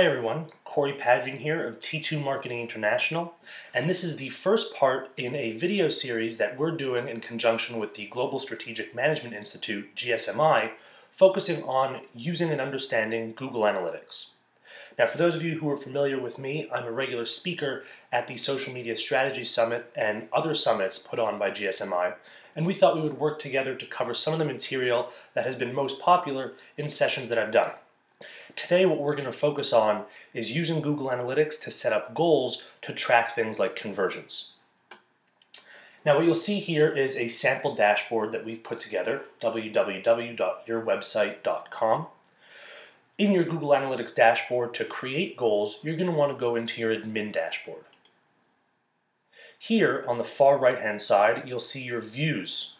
Hi everyone, Corey Padging here of T2 Marketing International, and this is the first part in a video series that we're doing in conjunction with the Global Strategic Management Institute, GSMI, focusing on using and understanding Google Analytics. Now, for those of you who are familiar with me, I'm a regular speaker at the Social Media Strategy Summit and other summits put on by GSMI, and we thought we would work together to cover some of the material that has been most popular in sessions that I've done. Today, what we're going to focus on is using Google Analytics to set up goals to track things like conversions. Now, what you'll see here is a sample dashboard that we've put together, www.yourwebsite.com. In your Google Analytics dashboard, to create goals, you're going to want to go into your admin dashboard. Here, on the far right-hand side, you'll see your views.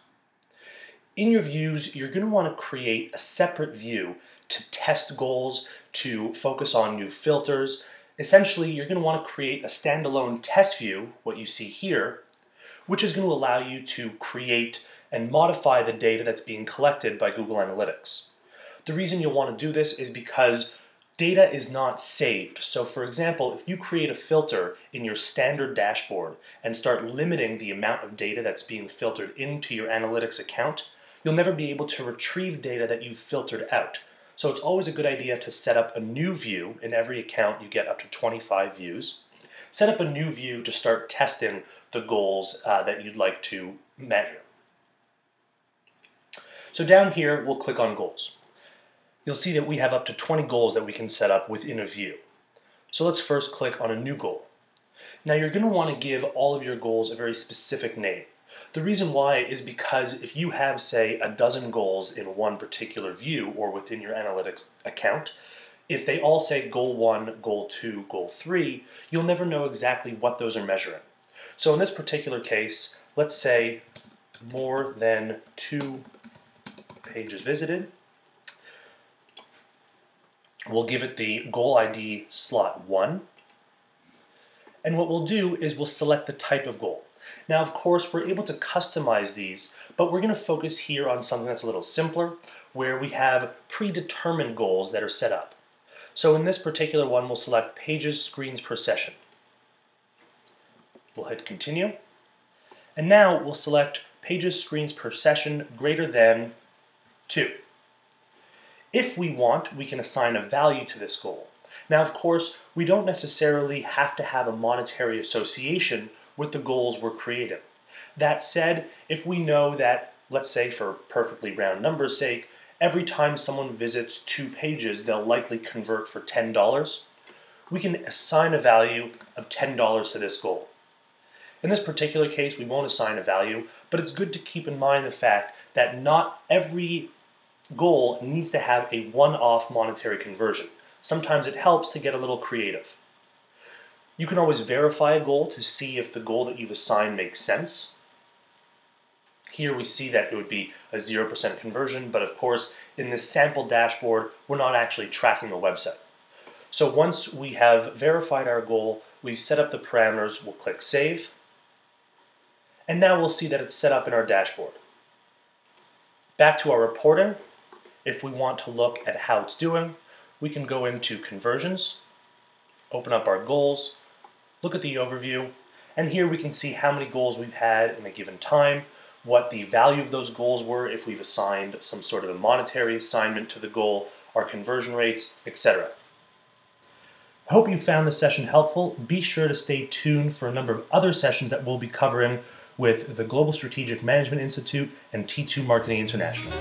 In your views, you're going to want to create a separate view to test goals, to focus on new filters. Essentially, you're going to want to create a standalone test view, what you see here, which is going to allow you to create and modify the data that's being collected by Google Analytics. The reason you'll want to do this is because data is not saved. So for example, if you create a filter in your standard dashboard and start limiting the amount of data that's being filtered into your analytics account, you'll never be able to retrieve data that you've filtered out. So it's always a good idea to set up a new view. In every account you get up to 25 views. Set up a new view to start testing the goals that you'd like to measure. So down here we'll click on goals. You'll see that we have up to 20 goals that we can set up within a view. So let's first click on a new goal. Now you're going to want to give all of your goals a very specific name. The reason why is because if you have, say, a dozen goals in one particular view or within your analytics account, if they all say goal 1, goal 2, goal 3, you'll never know exactly what those are measuring. So in this particular case, let's say more than 2 pages visited. We'll give it the goal ID slot 1. And what we'll do is we'll select the type of goal. Now, of course, we're able to customize these, but we're going to focus here on something that's a little simpler, where we have predetermined goals that are set up. So in this particular one, we'll select pages screens per session. We'll hit continue. And now we'll select pages screens per session greater than 2. If we want, we can assign a value to this goal. Now, of course, we don't necessarily have to have a monetary association with the goals we're creating. That said, if we know that, let's say for perfectly round numbers' sake, every time someone visits 2 pages, they'll likely convert for $10, we can assign a value of $10 to this goal. In this particular case, we won't assign a value, but it's good to keep in mind the fact that not every goal needs to have a one-off monetary conversion. Sometimes it helps to get a little creative. You can always verify a goal to see if the goal that you've assigned makes sense. Here we see that it would be a 0% conversion, but of course in this sample dashboard we're not actually tracking the website. So once we have verified our goal, we've set up the parameters, we'll click Save, and now we'll see that it's set up in our dashboard. Back to our reporting. If we want to look at how it's doing, we can go into Conversions, open up our goals, look at the overview, and here we can see how many goals we've had in a given time, what the value of those goals were if we've assigned some sort of a monetary assignment to the goal, our conversion rates, etc. I hope you found this session helpful. Be sure to stay tuned for a number of other sessions that we'll be covering with the Global Strategic Management Institute and T2 Marketing International.